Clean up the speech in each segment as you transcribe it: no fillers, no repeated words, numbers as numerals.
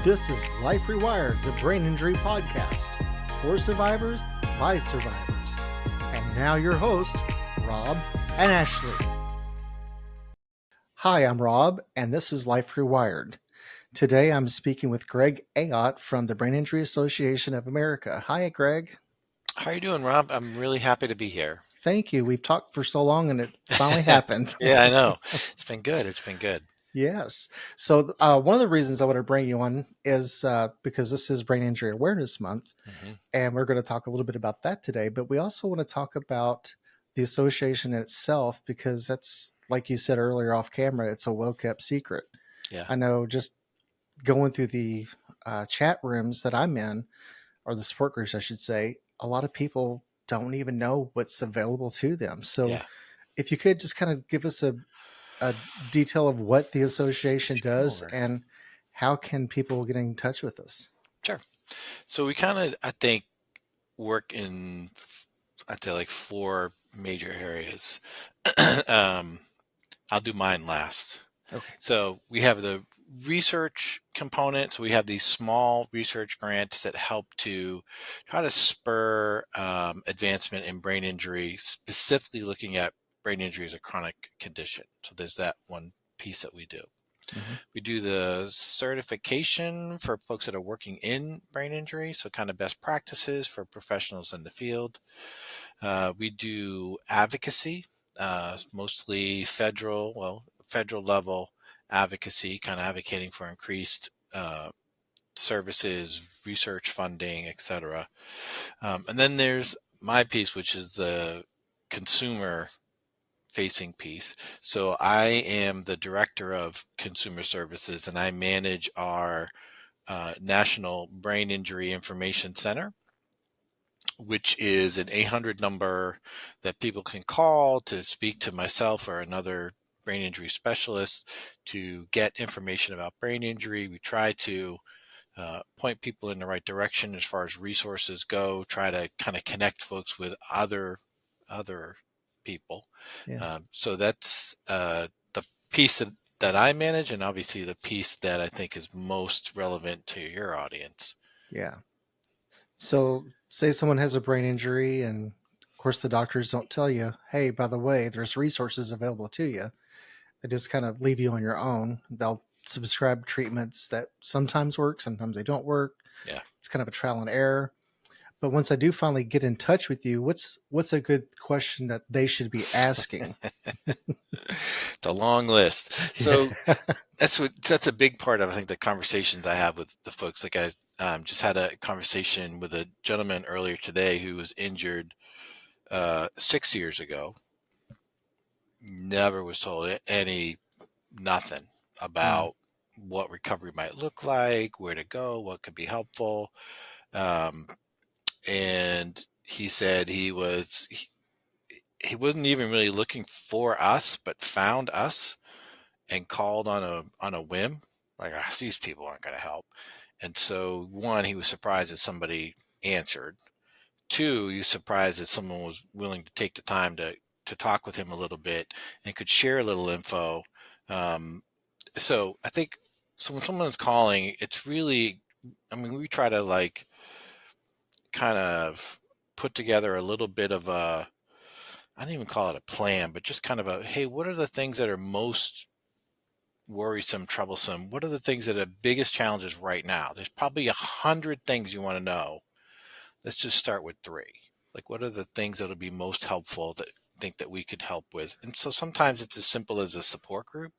This is Life Rewired, the brain injury podcast for survivors by survivors. And now your host, Rob and Ashley. Hi, I'm Rob, and this is Life Rewired. Today I'm speaking with Greg Ayotte from the Brain Injury Association of America. Hi, Greg. How are you doing, Rob? I'm really happy to be here. Thank you. We've talked for so long and it finally happened. Yeah, I know. It's been good. It's been good. Yes. So one of the reasons I want to bring you on is because this is Brain Injury Awareness Month, hmm and we're going to talk a little bit about that today. But we also want to talk about the association itself because that's, like you said earlier off camera, it's a well kept secret. Yeah. I know just going through the chat rooms that I'm in, or the support groups, I should say, a lot of people don't even know what's available to them. So Yeah. if you could just kind of give us a detail of what the association does Sure. and how can people get in touch with us? Sure. So we kind of, I think, work in, I'd say, like four major areas. um, I'll do mine last. Okay. So we have the research component. So we have these small research grants that help to try to spur advancement in brain injury, specifically looking at brain injury as a chronic condition. So there's that one piece that we do. Mm-hmm. We do the certification for folks that are working in brain injury, so kind of best practices for professionals in the field. We do advocacy, mostly federal level advocacy, kind of advocating for increased services, research funding, etc. And then there's my piece, which is the consumer facing piece. So I am the director of consumer services and I manage our National Brain Injury Information Center, which is an 800 number that people can call to speak to myself or another brain injury specialist to get information about brain injury. We try to point people in the right direction as far as resources go, try to kind of connect folks with other people. Yeah. So that's the piece that I manage, and obviously the piece that I think is most relevant to your audience. Yeah. So, say someone has a brain injury, and of course, the doctors don't tell you, hey, by the way, there's resources available to you. They just kind of leave you on your own. They'll subscribe treatments that sometimes work, sometimes they don't work. Yeah. It's kind of a trial and error. But once I do finally get in touch with you, what's a good question that they should be asking? The long list. So Yeah. that's a big part of, I think, the conversations I have with the folks. Like I just had a conversation with a gentleman earlier today who was injured 6 years ago. Never was told nothing Mm, about what recovery might look like, where to go, what could be helpful. Um, and he said he wasn't even really looking for us, but found us and called on a whim. Like, these people aren't going to help. And so, one, he was surprised that somebody answered. Two, he was surprised that someone was willing to take the time to talk with him a little bit and could share a little info. So I think, so when someone's calling, it's really, I mean, we try to like kind of put together a little bit of I don't even call it a plan, but just kind of hey, what are the things that are most worrisome, troublesome? What are the things that are biggest challenges right now? There's probably 100 things you want to know. Let's just start with three. Like, what are the things that'll be most helpful that think that we could help with? And so sometimes it's as simple as a support group,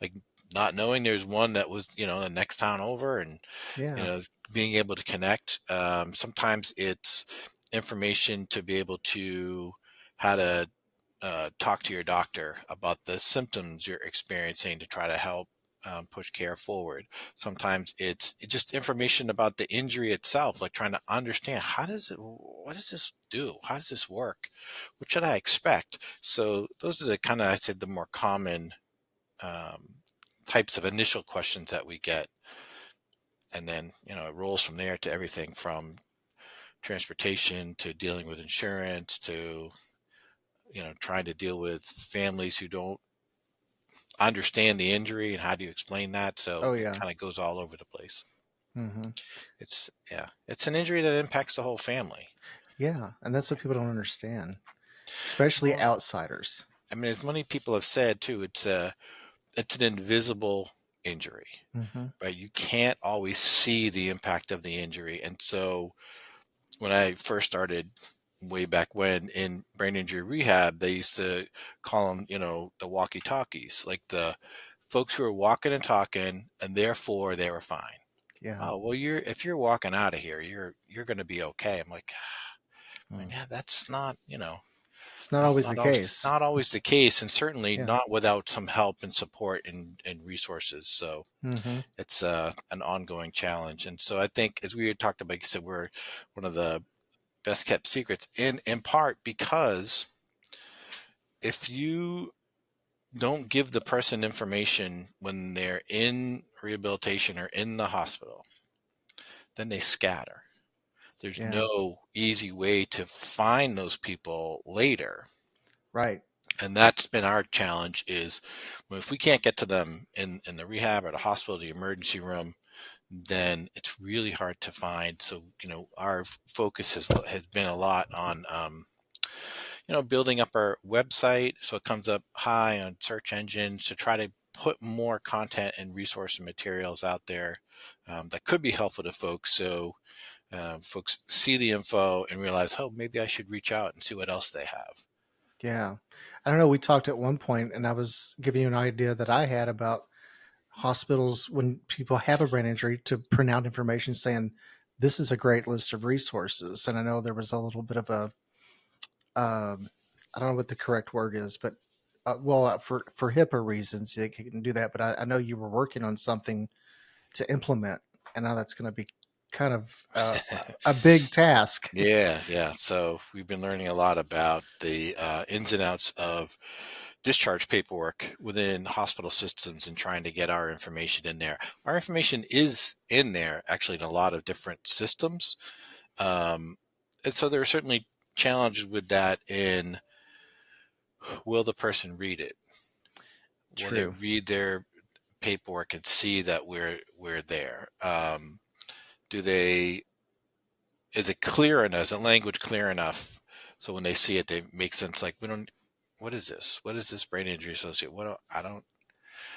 like not knowing there's one that was, the next town over, and you yeah. know, being able to connect. Sometimes it's information to be able to how to talk to your doctor about the symptoms you're experiencing to try to help push care forward. Sometimes it's just information about the injury itself, like trying to understand what does this do? How does this work? What should I expect? So those are the kind of, I said, the more common um, types of initial questions that we get. And then, it rolls from there to everything from transportation to dealing with insurance to, trying to deal with families who don't understand the injury and how do you explain that. So Oh it yeah. kind of goes all over the place. Hmm. It's an injury that impacts the whole family. Yeah, and that's what people don't understand, especially Well, outsiders. I mean, as many people have said too, it's an invisible injury, Hmm. right? You can't always see the impact of the injury. And so when I first started way back when in brain injury rehab, they used to call them, the walkie talkies, like the folks who are walking and talking, and therefore they were fine. Yeah. Oh, well, if you're walking out of here, you're going to be okay. I'm like, I mean, Mm. yeah, that's not, It's not that's always the case. not always the case, and certainly Yeah. not without some help and support and resources. So Hmm. it's an ongoing challenge. And so I think, as we had talked about, like you said, we're one of the best kept secrets in part because if you don't give the person information when they're in rehabilitation or in the hospital, then they scatter. There's Yeah. no easy way to find those people later. Right. And that's been our challenge is, well, if we can't get to them in the rehab or the hospital, the emergency room, then it's really hard to find. So, our focus has been a lot on, building up our website so it comes up high on search engines to try to put more content and resource and materials out there that could be helpful to folks. So folks see the info and realize, oh, maybe I should reach out and see what else they have. Yeah. I don't know. We talked at one point, and I was giving you an idea that I had about hospitals when people have a brain injury to print out information saying, this is a great list of resources. And I know there was a little bit of a, I don't know what the correct word is, but for HIPAA reasons, they can do that. But I know you were working on something to implement, and now that's going to be kind of a big task. Yeah, yeah. So we've been learning a lot about the ins and outs of discharge paperwork within hospital systems and trying to get our information in there. Our information is in there actually in a lot of different systems. Um, and so there are certainly challenges with that in, will the person read it? Will they True. read their paperwork and see that we're there? Do they is it clear enough? Is the language clear enough so when they see it, they make sense? Like, we don't. What is this? What is this brain injury associate? I don't.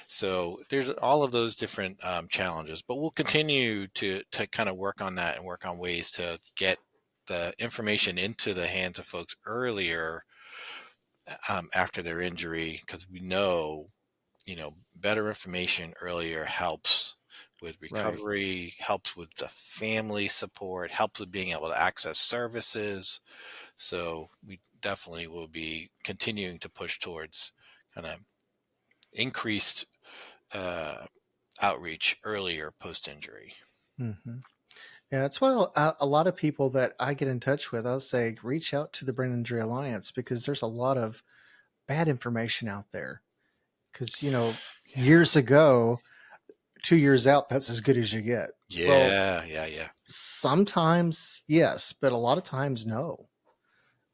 So there's all of those different challenges, but we'll continue to kind of work on that and work on ways to get the information into the hands of folks earlier after their injury, because we know, better information earlier helps with Right. recovery, helps with the family support, helps with being able to access services. So we definitely will be continuing to push towards kind of increased uh, outreach earlier post injury. Hmm. Yeah, that's why a lot of people that I get in touch with, I'll say reach out to the Brain Injury Alliance because there's a lot of bad information out there. Because, Yeah. years ago, 2 years out, that's as good as you get. Well, Yeah. Yeah. Yeah. sometimes, yes, but a lot of times, no.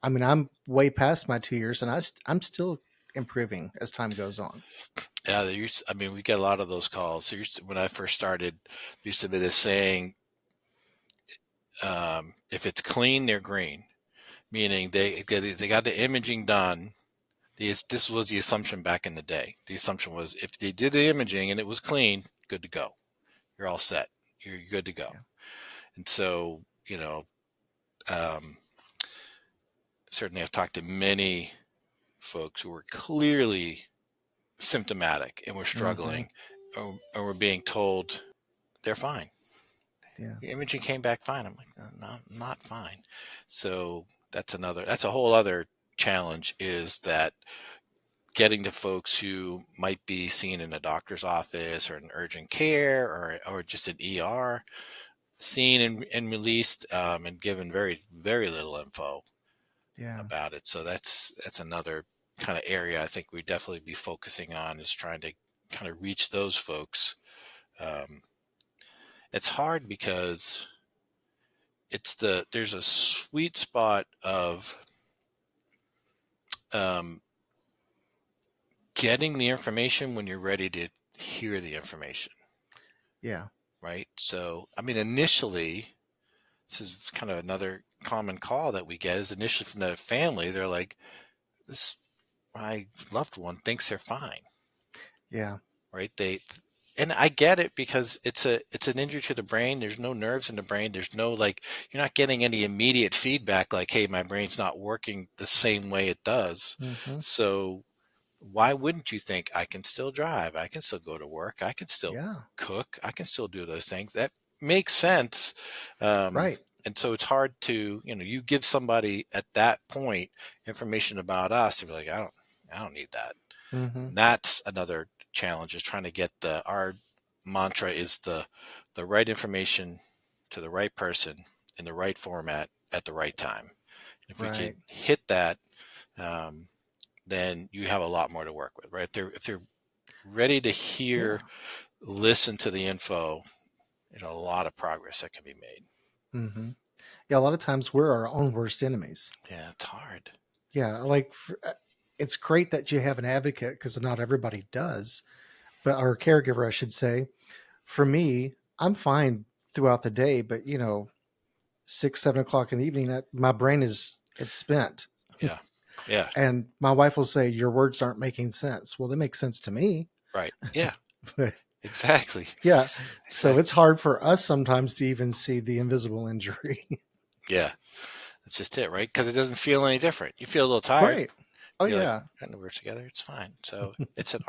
I mean, I'm way past my 2 years and I'm still improving as time goes on. Yeah. I mean, we get a lot of those calls. When I first started, there used to be this saying, if it's clean, they're green, meaning they got the imaging done. This was the assumption back in the day. The assumption was if they did the imaging and it was clean, good to go. You're all set. You're good to go. Yeah. And so, um, certainly I've talked to many folks who were clearly symptomatic and were Hmm. struggling, or were being told they're fine. Yeah. Your imaging came back fine. I'm like, no, not fine. So that's a whole other challenge, is that getting to folks who might be seen in a doctor's office or an urgent care or just an ER, seen and released and given very, very little info Yeah. about it. So that's another kind of area I think we'd definitely be focusing on, is trying to kind of reach those folks. Um, it's hard because there's a sweet spot of um, getting the information when you're ready to hear the information. Yeah. right? So, I mean, initially, this is kind of another common call that we get is initially from the family. They're like, this, my loved one thinks they're fine, Yeah. right? And I get it because it's an injury to the brain. There's no nerves in the brain. There's no like, you're not getting any immediate feedback like, hey, my brain's not working the same way it does. Hmm. So why wouldn't you think I can still drive? I can still go to work. I can still Yeah. cook. I can still do those things. That makes sense. Um, Right. and so it's hard to, you give somebody at that point information about us. You'd be like, I don't need that. Hmm. And that's another challenge is trying to get our mantra is the right information to the right person in the right format at the right time. If we Right. could hit that, um, then you have a lot more to work with, right? If they're ready to Yeah. hear, listen to the info, there's a lot of progress that can be made. Hmm. Yeah. A lot of times we're our own worst enemies. Yeah, it's hard. Yeah. It's great that you have an advocate because not everybody does, but our caregiver, I should say. For me, I'm fine throughout the day, but 6, 7 o'clock in the evening, my brain it's spent. Yeah, yeah, And my wife will say, "Your words aren't making sense." Well, they make sense to me. right. Yeah, But exactly, yeah. So it's exactly. hard for us sometimes to even see the invisible injury. Yeah, that's just it, right? Because it doesn't feel any different. You feel a little tired. Right. Oh You're like, yeah. kind of works together. It's fine. So it's an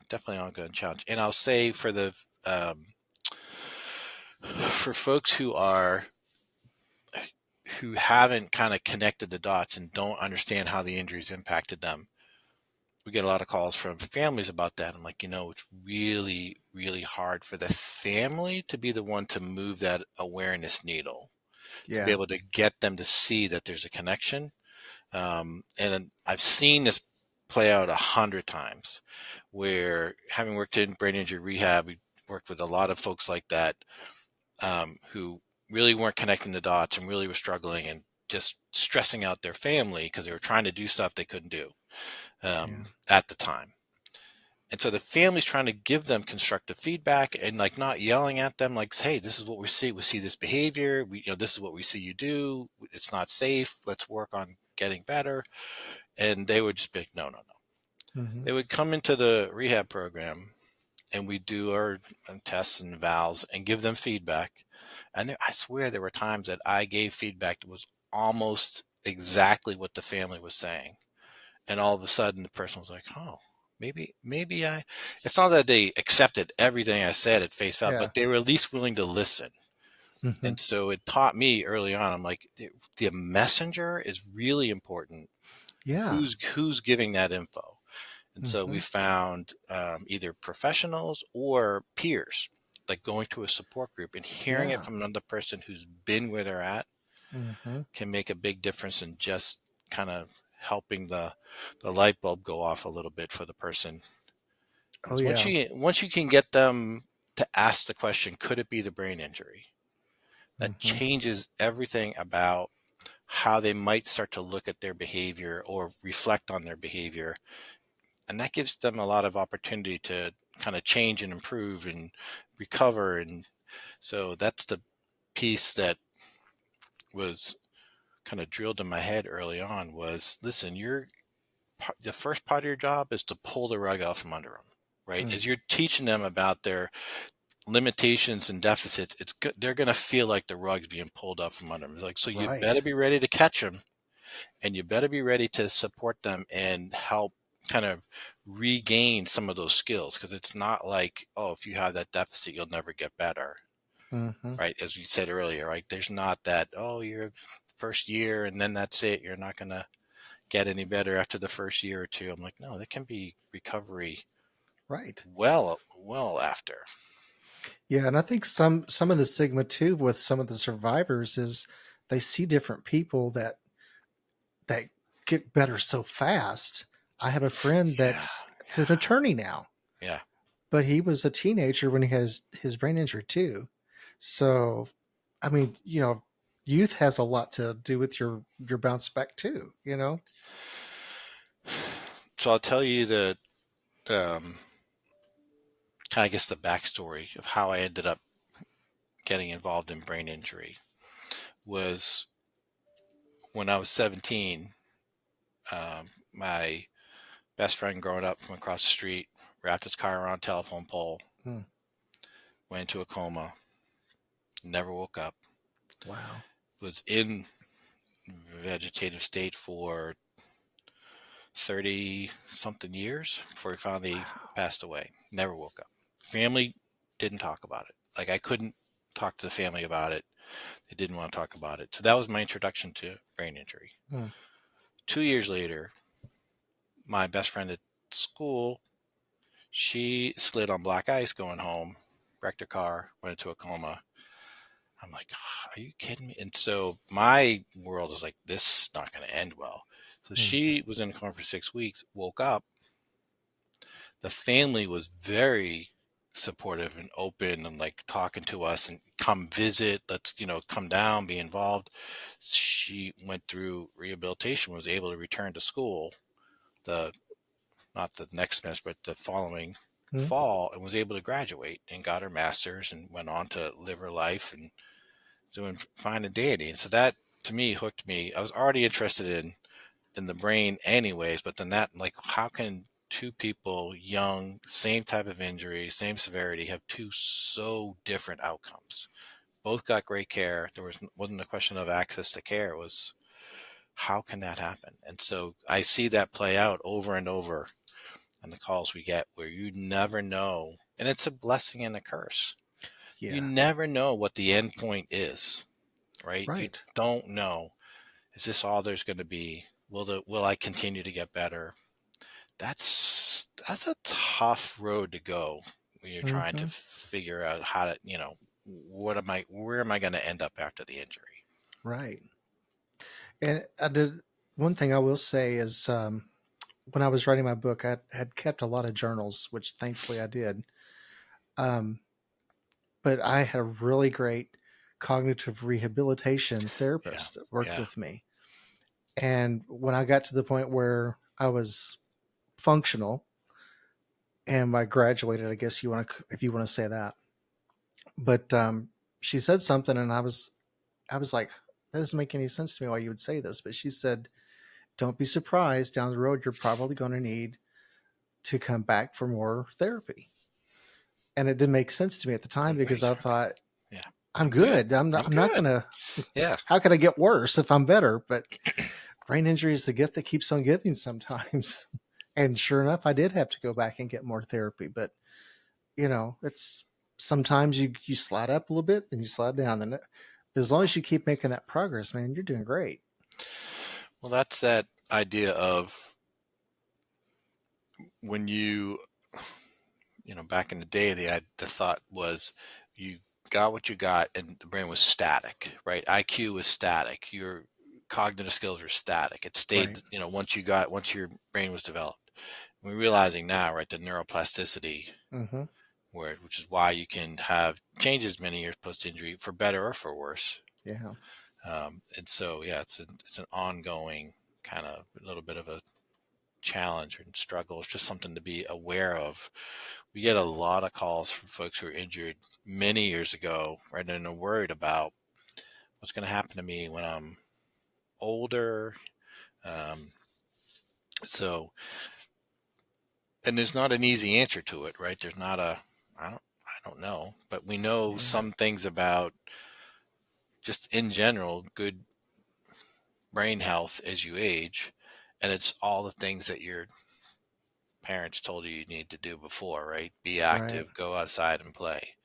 definitely ongoing challenge. And I'll say for folks who haven't kind of connected the dots and don't understand how the injuries impacted them, we get a lot of calls from families about that. I'm like, it's really, really hard for the family to be the one to move that awareness needle, to be Yeah. able to get them to see that there's a connection. And I've seen this play out 100 times where having worked in brain injury rehab, we worked with a lot of folks like that who really weren't connecting the dots and really were struggling and just stressing out their family because they were trying to do stuff they couldn't do Yeah. at the time. And so the family's trying to give them constructive feedback and like not yelling at them like, hey, this is what we see. We see this behavior. This is what we see you do. It's not safe. Let's work on getting better. And they would just be like, no, no, no. Hmm. They would come into the rehab program and we do our tests and vals and give them feedback. And I swear there were times that I gave feedback that was almost exactly what the family was saying. And all of a sudden the person was like, oh, maybe it's not that they accepted everything I said at face value, Yeah. but they were at least willing to listen. Hmm. And so it taught me early on, I'm like, the messenger is really important. Yeah. Who's giving that info? And so we Hmm. found either professionals or peers, like going to a support group and hearing it Yeah. from another person who's been where they're at Hmm. can make a big difference in just kind of helping the light bulb go off a little bit for the person. Oh Because yeah. once you can get them to ask the question, could it be the brain injury? That Hmm. changes everything about how they might start to look at their behavior or reflect on their behavior. And that gives them a lot of opportunity to kind of change and improve and recover. And so that's the piece that was kind of drilled in my head early on was, listen, the first part of your job is to pull the rug out from under them, right? Mm. As you're teaching them about their limitations and deficits, they're going to feel like the rug's being pulled out from under them. Like, so you better Right. be ready to catch them, and you better be ready to support them and help kind of regain some of those skills, because it's not like, oh, if you have that deficit you'll never get better, Hmm. right? As we said earlier, right, there's not that, oh, you're first year and then that's it, you're not going to get any better after the first year or two. I'm like, no, there can be recovery Right. well after. Yeah, and I think some of the stigma too with some of the survivors is they see different people that get better so fast. I have a friend Yeah, that's an yeah, attorney now, yeah. but he was a teenager when he had his brain injury too. So, I mean, youth has a lot to do with your bounce back too. So I'll tell you that um, kind of guess the backstory of how I ended up getting involved in brain injury was when I was 17. My best friend growing up from across the street wrapped his car around a telephone pole, Mm. went into a coma, never woke up, Wow. was in vegetative state for 30 something years before he finally Wow. passed away. Never woke up. Family didn't talk about it. Like I couldn't talk to the family about it. They didn't want to talk about it. So that was my introduction to brain injury. Mm. 2 years later, my best friend at school, she slid on black ice going home, wrecked her car, went into a coma. I'm like, "Ah, are you kidding me?" And so my world is like, this is not going to end well. So Mm. she was in a coma for 6 weeks, woke up. The family was very supportive and open and like talking to us and come visit, let's, come down, be involved. She went through rehabilitation, was able to return to school the not the next semester, but the following Mm. fall, and was able to graduate and got her master's and went on to live her life and doing fine and dandy. And so that to me hooked me. I was already interested in the brain anyways, but then that, like, how can two people young, same type of injury, same severity, have two so different outcomes? Both got great care. Wasn't a question of access to care. It was, how can that happen? And so I see that play out over and over on the calls we get, where you never know, and it's a blessing and a curse. You Yeah. never know what the end point is, right? You Right. don't know. Is this all there's going to be? Will I continue to get better? That's a tough road to go when you're trying to Hmm. figure out how to, where am I going to end up after the injury? Right. And I did one thing I will say is when I was writing my book, I had kept a lot of journals, which thankfully I did. Um, but I had a really great cognitive rehabilitation Yeah. therapist that worked Yeah. with me. And when I got to the point where I was functional and I graduated, I guess you want to, if you want to say that, but she said something, and I was like, that doesn't make any sense to me why you would say this. But she said, don't be surprised down the road, you're probably going to need to come back for more therapy. And it didn't make sense to me at the time Like brain because I therapy. thought, Yeah. I'm I'm good. good. I'm not, I'm I'm not good. going to, Yeah. how could I get worse if I'm better? But brain injury is the gift that keeps on giving sometimes. And sure enough, I did have to go back and get more therapy. But, it's sometimes you slide up a little bit, then you slide down. Then as long as you keep making that progress, man, you're doing great. Well, that's that idea of when back in the day, the thought was you got what you got, and the brain was static, right? IQ was static. Your cognitive skills were static. It stayed, Right. once your brain was developed. We're realizing now, right, the neuroplasticity, Mm-hmm. which is why you can have changes many years post injury for better or for worse. Yeah. And so, yeah, it's an ongoing kind of a little bit of a challenge and struggle. It's just something to be aware of. We get a lot of calls from folks who were injured many years ago, right, and are worried about what's going to happen to me when I'm older. Um, so, and there's not an easy answer to it, right? There's not I don't know, but we know Yeah. some things about just in general good brain health as you age, and it's all the things that your parents told you need to do before, right? Be Right. active, go outside and play,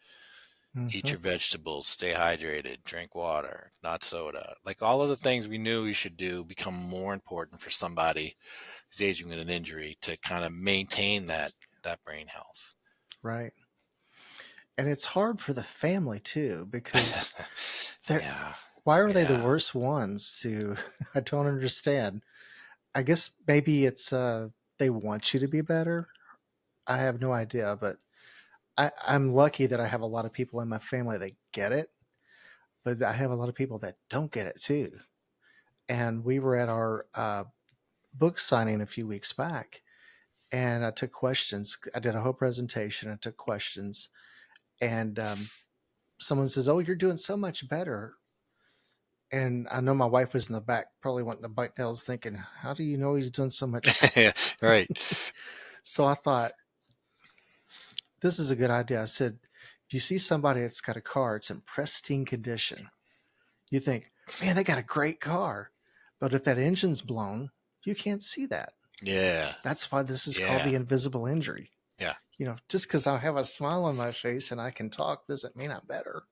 eat Mm-hmm. your vegetables, stay hydrated, drink water, not soda. Like all of the things we knew we should do become more important for somebody who's aging with an injury to kind of maintain that brain health. Right. And it's hard for the family too because they're Yeah. why are they the Yeah. worst ones to I don't understand. I guess maybe it's they want you to be better. I have no idea, but I'm lucky that I have a lot of people in my family that get it, but I have a lot of people that don't get it too. And we were at our book signing a few weeks back, and I took questions. I did a whole presentation. I took questions, and someone says, "Oh, you're doing so much better." And I know my wife was in the back, probably wanting to bite nails, thinking, "How do you know he's doing so much better?" Yeah, right. So I thought, this is a good idea. I said, if you see somebody that's got a car, it's in pristine condition, you think, man, they got a great car. But if that engine's blown, you can't see that. Yeah, That's why this is called yeah, the invisible injury. yeah. Just because I have a smile on my face and I can talk doesn't mean I'm better.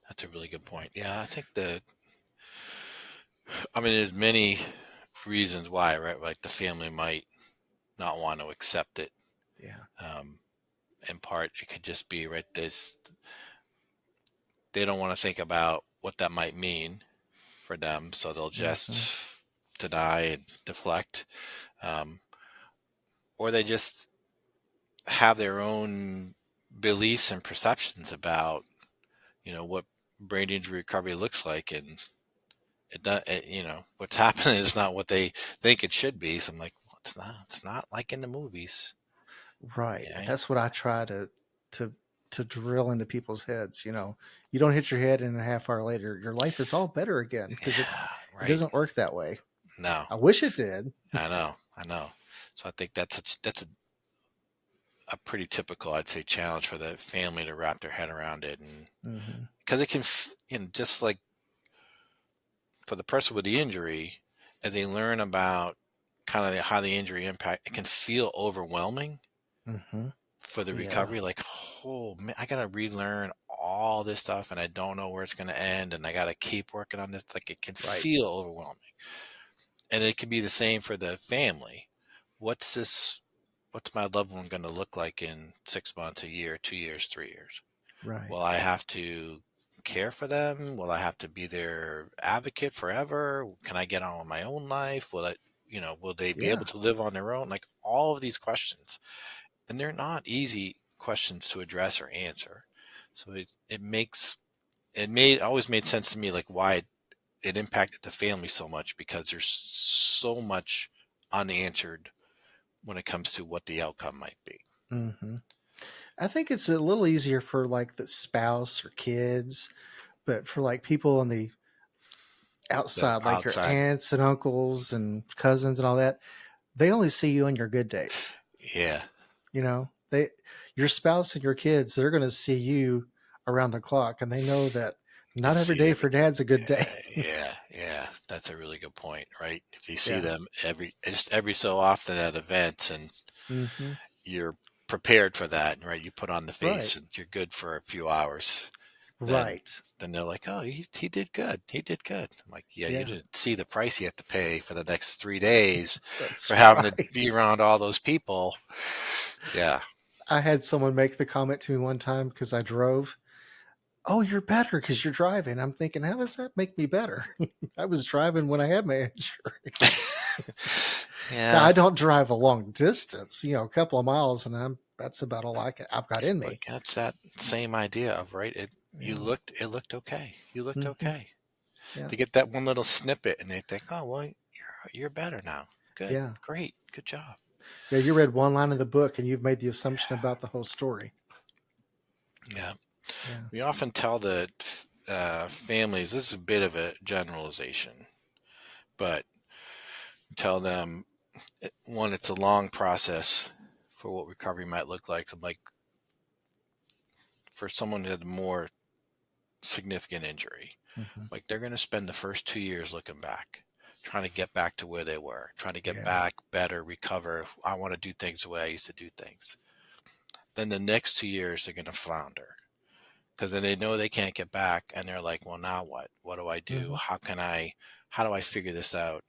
That's a really good point. Yeah, I think I mean, there's many reasons why, right? Like the family might not want to accept it. Yeah. Um, in part, it could just be right. They don't want to think about what that might mean for them, so they'll Hmm. just deny and deflect, um, or they just have their own beliefs and perceptions about what brain injury recovery looks like, and what's happening is not what they think it should be. So I'm like, well, it's not like in the movies. Right. And Yeah, that's what I try to to drill into people's heads. You don't hit your head and a half hour later, your life is all better again because yeah, it right. doesn't work that way. No, I wish it did. I know. So I think that's a pretty typical, I'd say, challenge for the family to wrap their head around it, and Hmm. because it can, just like for the person with the injury, as they learn about kind of how the injury impact, it can feel overwhelming Hmm. for the Yeah. recovery. Like, oh man, I gotta relearn all this stuff, and I don't know where it's gonna end, and I gotta keep working on this. Like, it can Right. feel overwhelming, and it can be the same for the family. What's this? What's my loved one gonna look like in 6 months, a year, 2 years, 3 years? Right. Will I have to care for them? Will I have to be their advocate forever? Can I get on with my own life? Will they be able Yeah. to live on their own? Like all of these questions. And they're not easy questions to address or answer. So it always made sense to me, like why it impacted the family so much, because there's so much unanswered when it comes to what the outcome might be. Hmm. I think it's a little easier for like the spouse or kids, but for like people on the The outside, like your outside, aunts and uncles and cousins and all that, they only see you on your good days. yeah. They, your spouse and your kids, they're going to see you around the clock, and they know that You not every see day every for dad's a good day. Yeah. That's a really good point, right? If you see Yeah. them just every so often at events, and Hmm. you're prepared for that, right? You put on the Right. face and you're good for a few hours, then Right. they're like, "Oh, he did good. He did good." I'm like, "Yeah, you Yeah. didn't see the price you have to pay for the next 3 days That's for having to be right. around all those people." Yeah. I had someone make the comment to me one time because I drove. Oh, you're better because you're driving. I'm thinking, how does that make me better? I was driving when I had my injury. Now Yeah. I don't drive a long distance, a couple of miles, and that's about all I've got in But me. that's that same idea of, right. Yeah. It looked okay. You looked Hmm. okay. Yeah. They get that one little snippet and they think, "Oh, well, you're better now. Good, Yeah. great, good job." Yeah. You read one line of the book and you've made the assumption about the whole story. Yeah, Yeah. we often tell the families. This is a bit of a generalization, but tell them, one, it's a long process for what recovery might look like. Like for someone who had a more significant injury, Hmm. like they're going to spend the first 2 years looking back, trying to get back to where they were, trying to get Yeah. back better, recover. I want to do things the way I used to do things. Then the next 2 years they're going to flounder, because then they know they can't get back, and they're like, well, now what do I do? Hmm. How do I figure this out?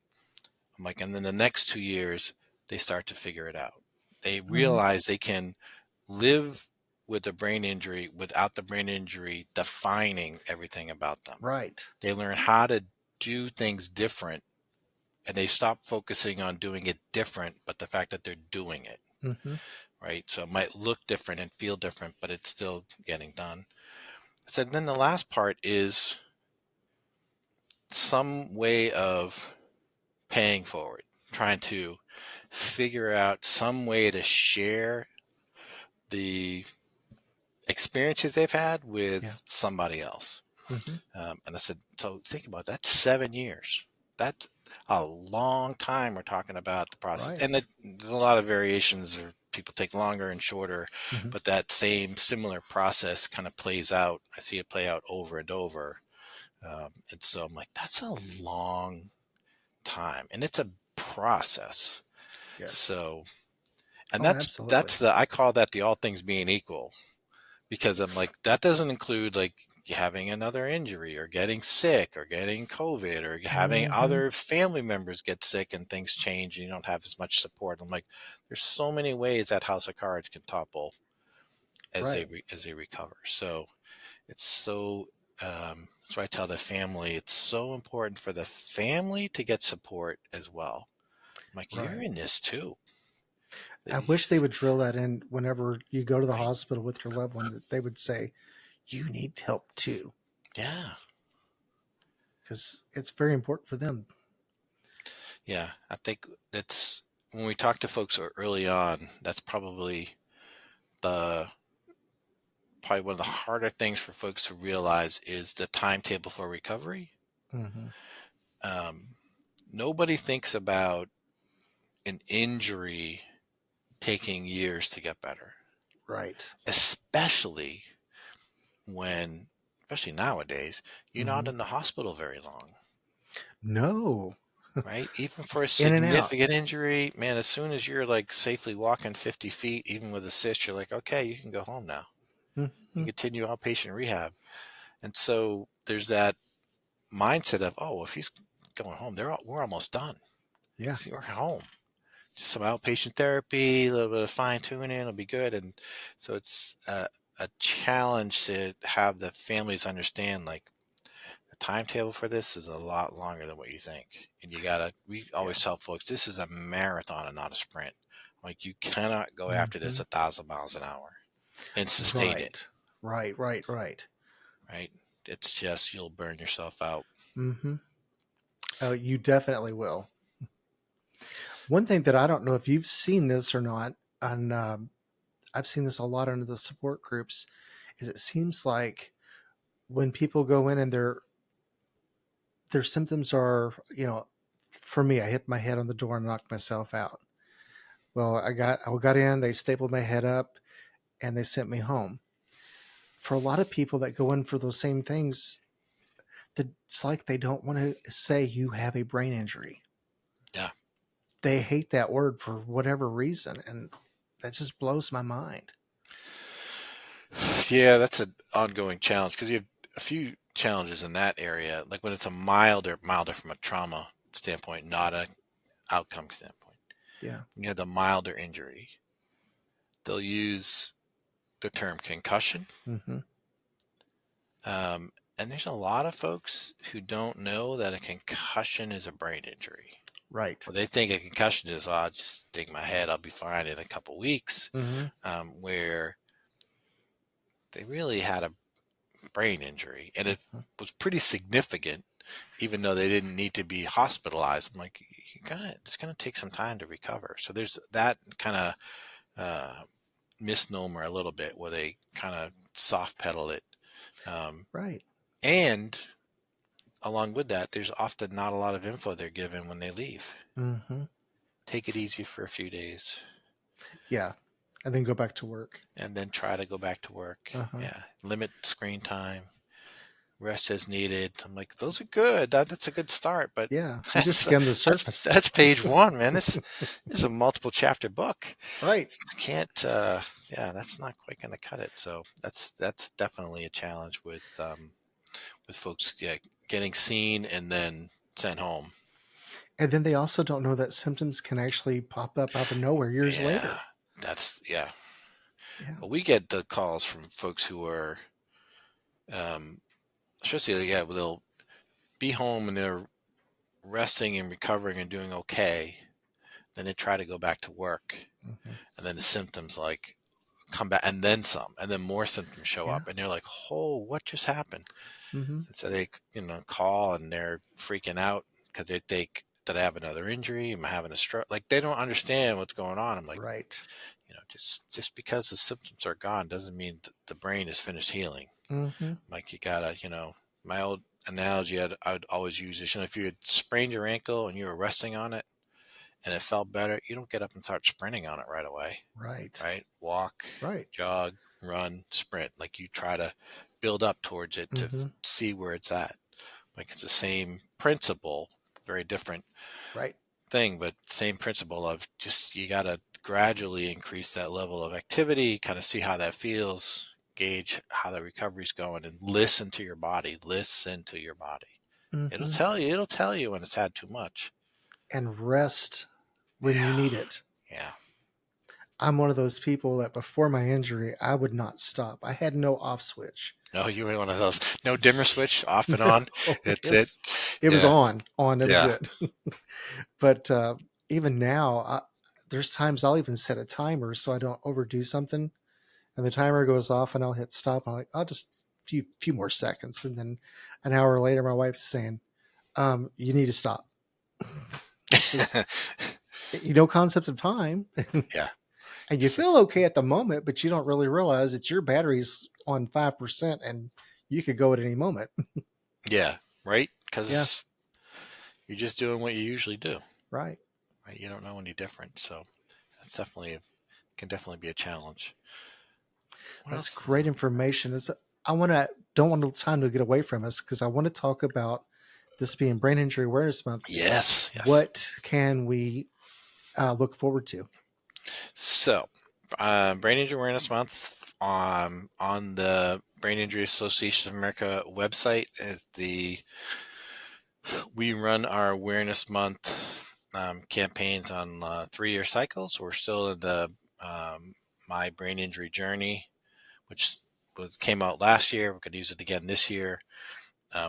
I'm like, and then the next 2 years they start to figure it out. They Hmm. realize they can live with the brain injury without the brain injury defining everything about them. Right. They learn how to do things different, and they stop focusing on doing it different, but the fact that they're doing it, Hmm. right? So it might look different and feel different, but it's still getting done. So then the last part is some way of paying forward. trying to figure out some way to share the experiences they've had Yeah. with somebody else. Hmm. And I said, so think about that, 7 years. That's a long time we're talking about the process. And Right. there's a lot of variations, or people take longer and shorter, Hmm. but that same similar process kind of plays out. I see it play out over and over. And so I'm like, that's a long time, and it's a process. Yes. So, and Oh, absolutely. that's the, I call that the all things being equal, because I'm like, that doesn't include like having another injury or getting sick or getting COVID or having Hmm. other family members get sick and things change and you don't have as much support. I'm like, there's so many ways that house of cards can topple as Right. as they recover. So it's so, that's why I tell the family, it's so important for the family to get support as well. I'm like, you're Right. in this too. I wish they would drill that in whenever you go to the Right. hospital with your loved one, that they would say, you need help too, Yeah. because it's very important for them. Yeah. I think that's when we talk to folks early on, that's the probably one of the harder things for folks to realize is the timetable for recovery. Hmm. Um, Nobody thinks about an injury taking years to get better, Right. especially when, especially nowadays, you're not Hmm. in the hospital very long, No. right? Even for a In and out. significant injury, man, as soon as you're like safely walking 50 feet, even with assist, you're like, okay, you can go home now. You Hmm. continue outpatient rehab. And so there's that mindset of, oh, well, if he's going home, we're almost done. Yeah. See, we're home. Just some outpatient therapy, a little bit of fine tuning, it'll be good. And so it's a challenge to have the families understand, like, the timetable for this is a lot longer than what you think. And we Yeah. always tell folks, this is a marathon and not a sprint. Like, you cannot go after this Hmm. 1,000 miles an hour and sustain it, Right. Right. Right. Right. right? It's just, you'll burn yourself out. Hmm. Oh, you definitely will. One thing that I don't know if you've seen this or not, and I've seen this a lot under the support groups, is it seems like when people go in and their symptoms are, for me, I hit my head on the door and knocked myself out. Well, I got in, they stapled my head up, and they sent me home. For a lot of people that go in for those same things, it's like they don't want to say you have a brain injury. Yeah. They hate that word for whatever reason, and that just blows my mind. Yeah, that's an ongoing challenge because you have a few challenges in that area. Like when it's a milder from a trauma standpoint, not a outcome standpoint. Yeah. When you have the milder injury, they'll use the term concussion. Hmm. And there's a lot of folks who don't know that a concussion is a brain injury. Right. Well, they think a concussion is, oh, I'll just ding my head, I'll be fine in a couple weeks. Hmm. Where they really had a brain injury, and it was pretty significant, even though they didn't need to be hospitalized. I'm like, it's gonna take some time to recover. So there's that kind of uh, misnomer a little bit where they kind of soft pedal it, um, Right. and along with that, there's often not a lot of info they're given when they leave. Hmm. Take it easy for a few days, Yeah. And then go back to work. and then try to go back to work. Uh-huh. Yeah, limit screen time, rest as needed. I'm like, those are good. That's a good start, but Yeah. You just that's skim the surface. that's page one, man. It's a multiple chapter book. Right. Can't yeah, that's not quite going to cut it. So that's definitely a challenge with folks, yeah, getting seen and then sent home. And then they also don't know that symptoms can actually pop up out of nowhere years Yeah, later. yeah. Yeah. Well, we get the calls from folks who are, um, especially, yeah, they'll be home and they're resting and recovering and doing okay. Then they try to go back to work, Hmm. and then the symptoms like come back, and then some, and then more symptoms show Yeah. up, and they're like, "Oh, what just happened?" Hmm. And so they, call and they're freaking out because they think did I have another injury? Am I having a stroke? Like they don't understand what's going on. I'm like, Right. just because the symptoms are gone doesn't mean the brain is finished healing. Mm-hmm. Like you gotta, my old analogy I'd always use is, if you had sprained your ankle and you were resting on it and it felt better, you don't get up and start sprinting on it right away, Right. right? Walk, Right. jog, run, sprint. Like you try to build up towards it to Mm-hmm. see where it's at. Like it's the same principle, very different Right. thing, but same principle of just you got to gradually increase that level of activity, kind of see how that feels, gauge how the recovery's going, and listen to your body. Listen to your body. It'll Mm-hmm. tell you. It'll tell you when it's had too much. And rest when you Yeah, need it. yeah. I'm one of those people that before my injury, I would not stop. I had no off switch. No, you were one of those. No dimmer switch, off and No, on. it It's it. was it was Yeah, on. That was yeah, it. But even now, there's times I'll even set a timer so I don't overdo something, and the timer goes off, and I'll hit stop. I'm like, I'll just few more seconds, and then an hour later, my wife is saying, "You need to stop," because concept of time, yeah. and you Just feel okay at the moment, but you don't really realize it's your battery's on 5%, and you could go at any moment. yeah, right. Yeah, Because you're just doing what you usually do. right. Right? You don't know any different. So that's definitely can definitely be a challenge. What That's else? great information. I want to don't want the time to get away from us because I want to talk about this being Brain Injury Awareness Month. Yes, yes. What can we look forward to? So, Brain Injury Awareness Month on the Brain Injury Association of America website is we run our Awareness Month campaigns on 3-year cycles. We're still in the My Brain Injury Journey, which came out last year. We could use it again this year.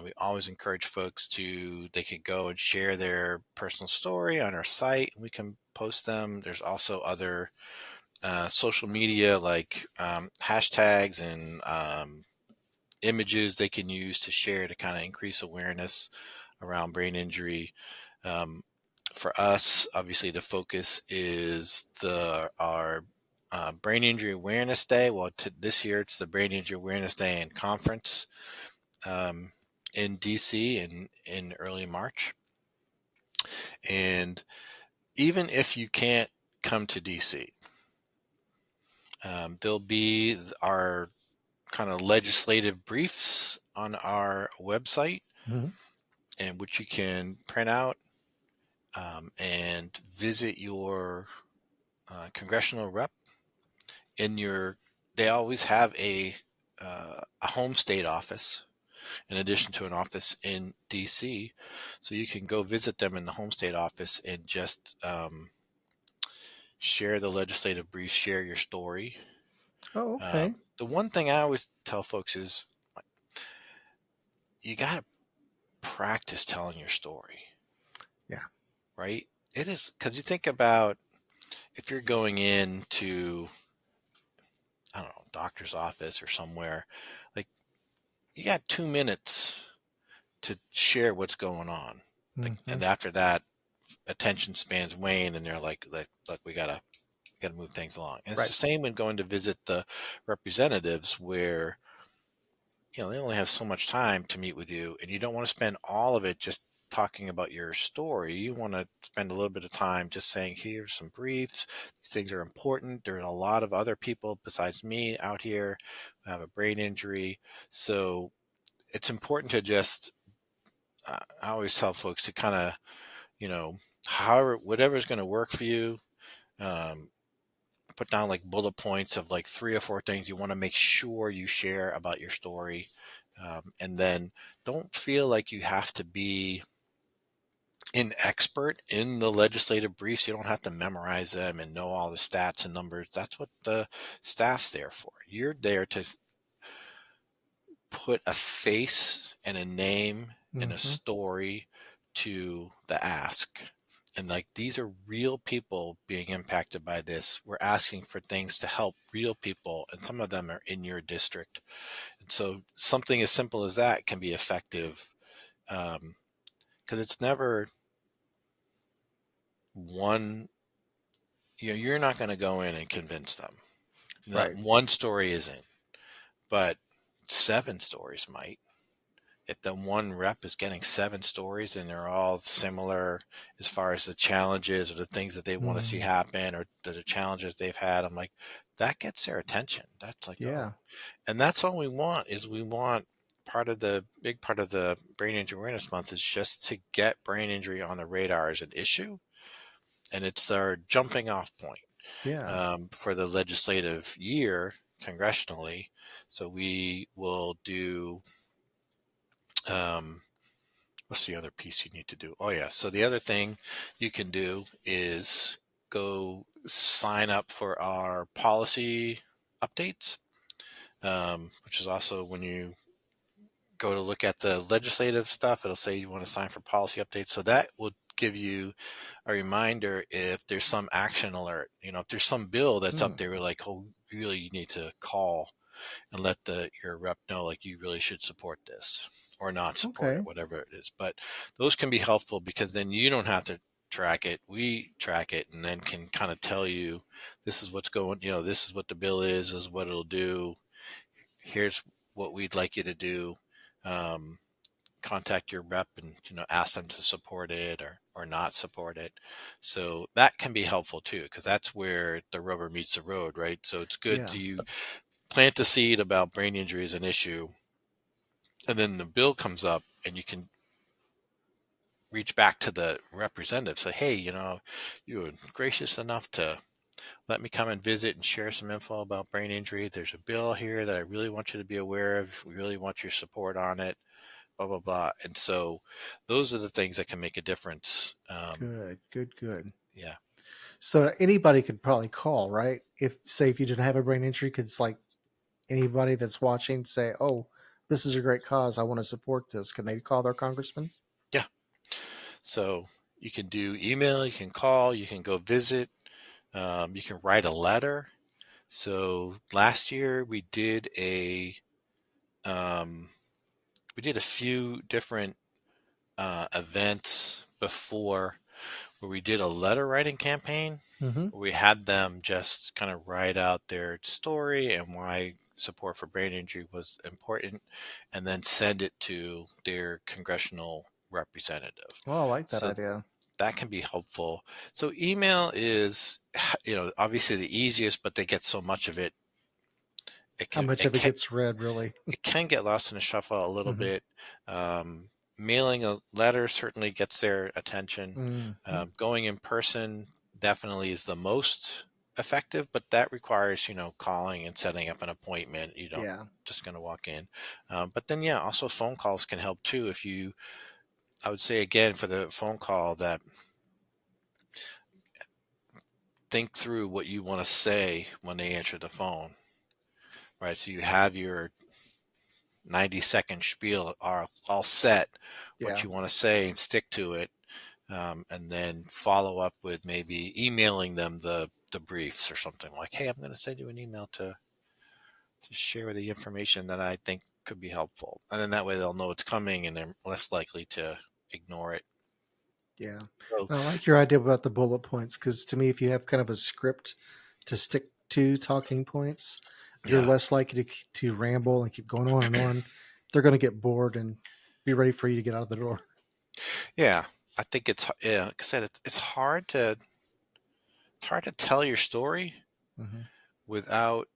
We always encourage folks they can go and share their personal story on our site. We can post them. There's also other social media like hashtags and images they can use to share to kind of increase awareness around brain injury. Um, for us, obviously, the focus is our Brain Injury Awareness Day. Well, this year it's the Brain Injury Awareness Day and Conference um, in DC in early March. And even if you can't come to DC, there'll be our kind of legislative briefs on our website, Mhm. and which you can print out and visit your congressional rep in your. They always have a home state office in addition to an office in DC, so you can go visit them in the home state office and just share the legislative brief, share your story. Oh, okay. The one thing I always tell folks is you got to practice telling your story, Yeah. right? It is because you think about if you're going into, I don't know, doctor's office or somewhere, like you got 2 minutes to share what's going on. Like, Hmm. and after that, attention spans wane, and they're like, look, we gotta move things along. And it's Right. the same when going to visit the representatives, where they only have so much time to meet with you, and you don't want to spend all of it just talking about your story. You want to spend a little bit of time just saying, here's some briefs. These things are important. There are a lot of other people besides me out here who have a brain injury. So it's important to just, I always tell folks to kind of, however, whatever's going to work for you. Um, Put down like bullet points of like 3 or 4 things you want to make sure you share about your story. And then don't feel like you have to be an expert in the legislative briefs. You don't have to memorize them and know all the stats and numbers. That's what the staff's there for. You're there to put a face and a name and a Hmm. story to the ask. And like these are real people being impacted by this. We're asking for things to help real people, and some of them are in your district. And so something as simple as that can be effective, because it's never one, you're not going to go in and convince them. Not Right. one story isn't, but 7 stories might. If the one rep is getting 7 stories and they're all similar as far as the challenges or the things that they want to see Mhm. happen or the challenges they've had, I'm like, that gets their attention. That's like, Yeah. oh, and that's all we want is we want big part of the Brain Injury Awareness Month is just to get brain injury on the radar as an issue. And it's our jumping off point Yeah. for the legislative year congressionally. So we will do, um, what's the other piece you need to do? Oh, yeah. So the other thing you can do is go sign up for our policy updates, which is also when you go to look at the legislative stuff, it'll say you want to sign for policy updates. So that will give you a reminder if there's some action alert. If there's some bill that's up Mm. there, we're like, oh, really, you need to call and let your rep know, like, you really should support this or not support Okay. it, whatever it is. But those can be helpful because then you don't have to track it. We track it and then can kind of tell you this is what's going, this is what the bill is what it'll do. Here's what we'd like you to do. Um, Contact your rep and ask them to support it or not support it. So that can be helpful too, because that's where the rubber meets the road, right? So it's good Yeah. to you plant the seed about brain injury as an issue, and then the bill comes up and you can reach back to the representative, say, hey, you were gracious enough to let me come and visit and share some info about brain injury. There's a bill here that I really want you to be aware of. We really want your support on it, blah, blah, blah. And so those are the things that can make a difference. Good. Good. Good. Yeah. So anybody could probably call, right? If you didn't have a brain injury, could like anybody that's watching say, "Oh, this is a great cause. I want to support this." Can they call their congressman? Yeah. So you can do email, you can call, you can go visit, you can write a letter. So last year um, we did a few different events before where we did a letter writing campaign. Mm-hmm. We had them just kind of write out their story and why support for brain injury was important, and then send it to their congressional representative. Well, I like that So idea. that can be helpful. So email is, obviously the easiest, but they get so much of it. It How can much it of it can gets read, really? it can get lost in the shuffle a little Mm-hmm. bit. Mailing a letter certainly gets their attention. Mm-hmm. Going in person definitely is the most effective, but that requires, calling and setting up an appointment. You don't Yeah. just going to walk in. But then, yeah, also phone calls can help too. I would say again for the phone call that think through what you want to say when they answer the phone, right? So you have your 90-second spiel are all set, what Yeah. you want to say and stick to it, and then follow up with maybe emailing them the briefs or something like, hey, I'm going to send you an email to share the information that I think could be helpful. And then that way they'll know it's coming and they're less likely to ignore it. Yeah. So, And I like your idea about the bullet points because to me, if you have kind of a script to stick to talking points, you're yeah. less likely to ramble and keep going on and on. They're going to get bored and be ready for you to get out of the door. Yeah. I think yeah, like I said, it's hard to tell your story Mm-hmm. without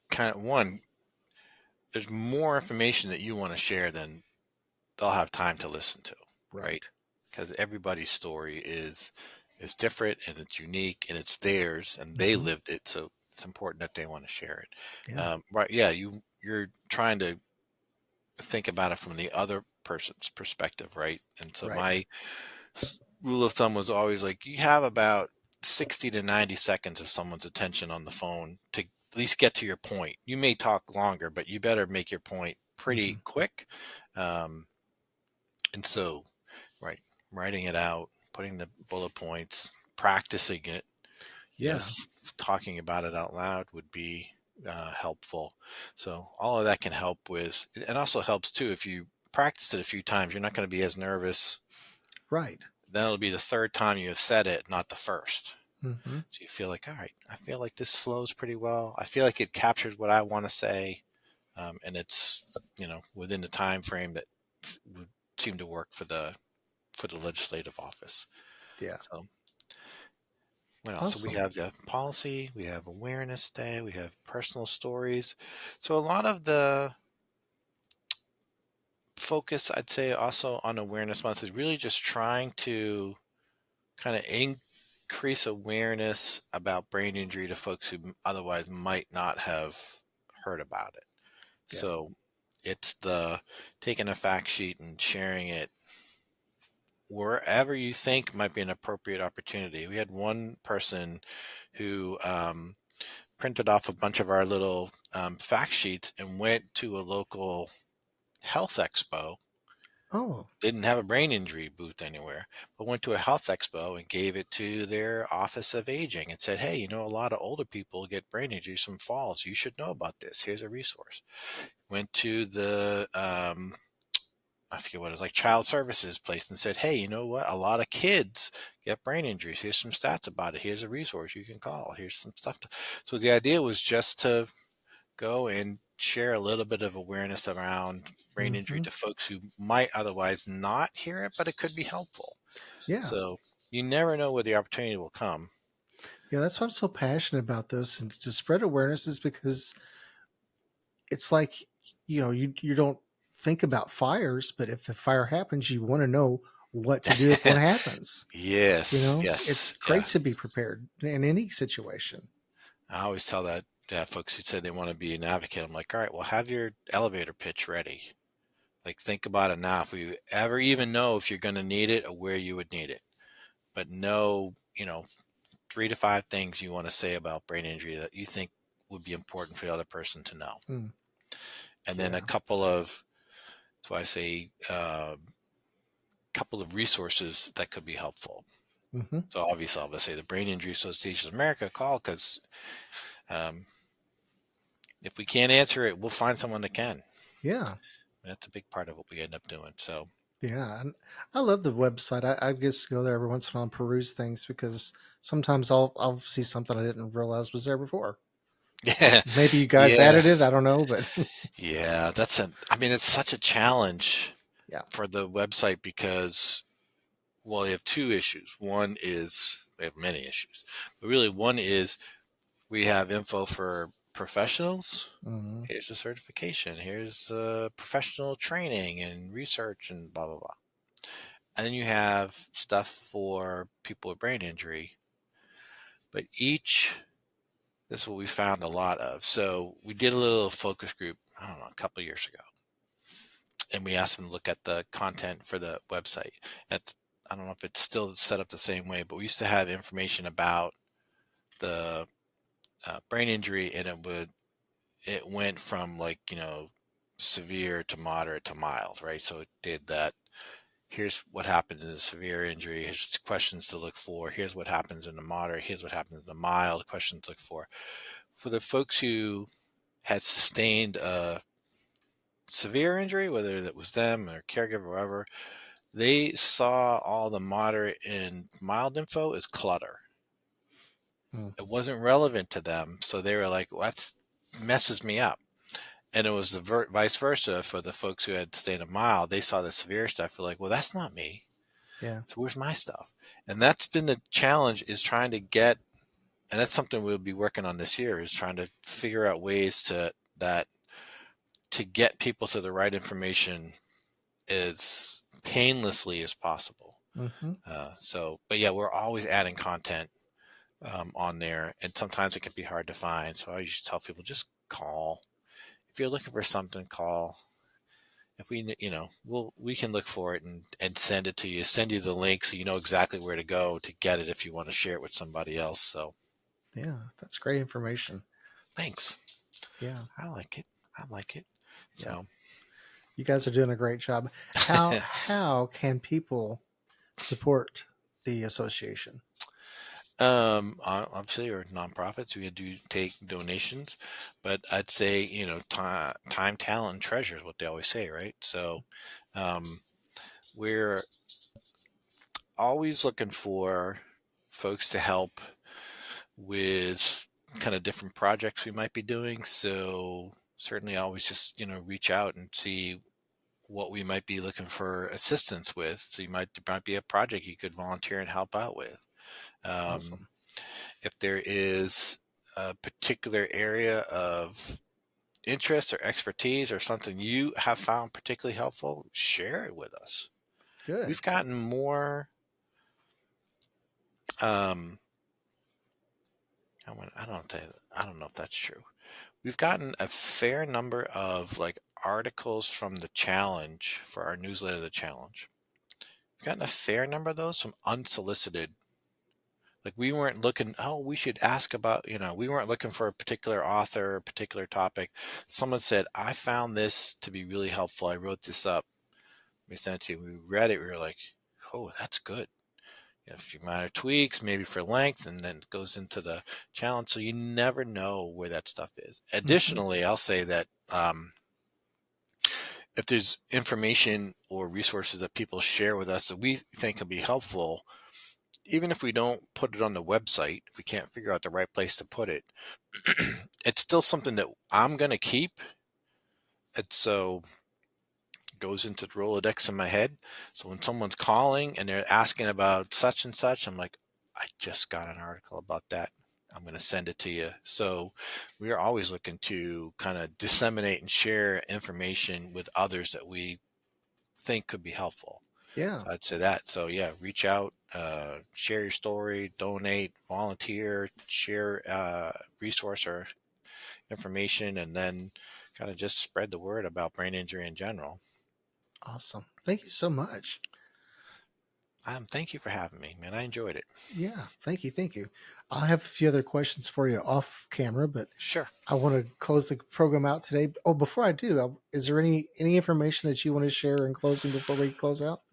kind of one, there's more information that you want to share than they'll have time to listen to, right? Right. Because everybody's story is different and it's unique and it's theirs and they Mm-hmm. lived it, so it's important that they want to share it. Yeah. Right? Yeah, you're trying to think about it from the other person's perspective, right? And so Right. my rule of thumb was always like you have about 60 to 90 seconds of someone's attention on the phone to at least get to your point. You may talk longer, but you better make your point Mm-hmm. pretty quick. Um, and so, right, writing it out, putting the bullet points, practicing it, Yeah. talking about it out loud would be helpful. So all of that can help with, and also helps too if you practice it a few times. You're not going to be as nervous Right. then it'll be the third time you have said it, not the first. Mm-hmm. So you feel like, all right, I feel like this flows pretty well. I feel like it captures what I want to say, and it's within the time frame that would seem to work for the legislative office. Yeah. So what else? So we Awesome. have the policy, we have awareness day, we have personal stories. So a lot of the focus, I'd say, also on awareness month is really just trying to kind of increase awareness about brain injury to folks who otherwise might not have heard about it. Yeah. So it's the taking a fact sheet and sharing it wherever you think might be an appropriate opportunity. We had one person who printed off a bunch of our little fact sheets and went to a local health expo. Oh. Didn't have a brain injury booth anywhere, but went to a health expo and gave it to their office of aging and said, hey, a lot of older people get brain injuries from falls. You should know about this. Here's a resource. Went to the I forget what it was, like child services place, and said, hey, you know what? A lot of kids get brain injuries. Here's some stats about it. Here's a resource you can call. Here's some stuff. So the idea was just to go and share a little bit of awareness around brain injury Mm-hmm. to folks who might otherwise not hear it, but it could be helpful. Yeah. So you never know where the opportunity will come. Yeah. That's why I'm so passionate about this and to spread awareness is because it's like, you don't think about fires, but if the fire happens, you want to know what to do if one happens. Yes, It's yes, yeah. great to be prepared in any situation. I always tell that to have folks who say they want to be an advocate. I'm like, all right, well, have your elevator pitch ready. Like, think about it now. If you ever even know if you're going to need it or where you would need it, but know, 3 to 5 things you want to say about brain injury that you think would be important for the other person to know. Mm, And then a yeah. couple of, that's why I say, couple of resources that could be helpful. Hmm. So obviously, I'll say the Brain Injury Association of America call because um, if we can't answer it, we'll find someone that can. Yeah. And that's a big part of what we end up doing. So Yeah. And I love the website. I just go there every once in a while and peruse things because sometimes I'll see something I didn't realize was there before. yeah, Maybe you guys yeah, added it. I don't know, but yeah. I mean, it's such a challenge yeah. for the website because, well, you have two issues. One is we have many issues, but really one is we have info for professionals. Hmm. Here's the certification. Here's professional training and research and blah blah blah. And then you have stuff for people with brain injury. But this is what we found a lot of. So we did a little focus group, I don't know, a couple of years ago, and we asked them to look at the content for the website. At I don't know if it's still set up the same way, but we used to have information about the brain injury, and it went from like severe to moderate to mild, right? So it did that. Here's what happens in the severe injury. Here's questions to look for. Here's what happens in the moderate. Here's what happens in the mild. Questions to look for. For the folks who had sustained a severe injury, whether that was them or caregiver, or whoever, they saw all the moderate and mild info as clutter. Mm, It wasn't relevant to them, so they were like, well, "That messes me up." And it was the vice versa for the folks who had stayed a mild. They saw the severe stuff. Were like, "Well, that's not me. yeah. So where's my stuff?" And that's been the challenge, is trying to get, and that's something we'll be working on this year, is trying to figure out ways to get people to the right information as painlessly as possible. Hmm. But yeah, we're always adding content on there, and sometimes it can be hard to find. So I usually tell people, just call. If you're looking for something, call. If we can look for it and send it to you, send you the link so you know exactly where to go to get it if you want to share it with somebody else. So Yeah. That's great information. thanks. Yeah. I like it. I like it. Yeah. So You guys are doing a great job. How can people support the association? Obviously, we're nonprofits. We do take donations, but I'd say, time, talent, and treasure is what they always say, right? So, um, we're always looking for folks to help with kind of different projects we might be doing. So certainly always just, reach out and see what we might be looking for assistance with. So there might be a project you could volunteer and help out with. Um, Awesome. if there is a particular area of interest or expertise or something you have found particularly helpful, share it with us. Good. We've gotten more. Um, I don't know if that's true. We've gotten a fair number of like articles from the challenge for our newsletter, the challenge. We've gotten a fair number of those from unsolicited. Like we weren't looking, oh, we should ask about, we weren't looking for a particular author or a particular topic. Someone said, I found this to be really helpful. I wrote this up. We sent it to you. We read it. We were like, oh, that's good. A few minor tweaks, maybe for length, and then it goes into the challenge. So you never know where that stuff is. Hmm. Additionally, I'll say that if there's information or resources that people share with us that we think can be helpful, even if we don't put it on the website, if we can't figure out the right place to put it, it's still something that I'm going to keep. And so it goes into the Rolodex in my head. So when someone's calling and they're asking about such and such, I'm like, I just got an article about that. I'm going to send it to you. So we are always looking to kind of disseminate and share information with others that we think could be helpful. Yeah. So I'd say that. So yeah, reach out, share your story, donate, volunteer, share resource or information, and then kind of just spread the word about brain injury in general. Awesome. Thank you so much. Thank you for having me, man. I enjoyed it. Yeah. Thank you. Thank you. I have a few other questions for you off camera, but Sure. I want to close the program out today. Oh, before I do, is there any information that you want to share in closing before we close out?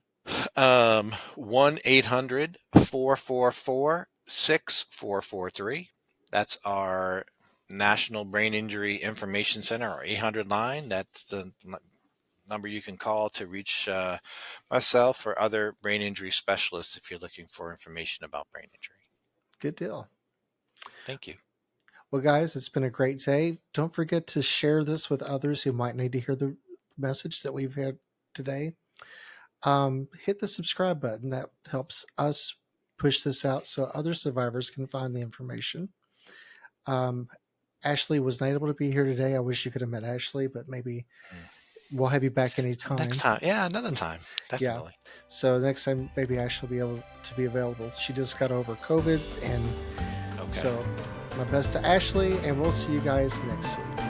1-800-444-6443. That's our National Brain Injury Information Center, our 800 line. That's the number you can call to reach myself or other brain injury specialists if you're looking for information about brain injury. Good deal. Thank you. Well, guys, it's been a great day. Don't forget to share this with others who might need to hear the message that we've had today. Hit the subscribe button. That helps us push this out so other survivors can find the information. Um, Ashley was not able to be here today. I wish you could have met Ashley, but maybe we'll have you back Next anytime. time. Yeah, another time. Yeah. Definitely. So next time, maybe Ashley will be able to be available. She just got over COVID. And Okay. so my best to Ashley, and we'll see you guys next week.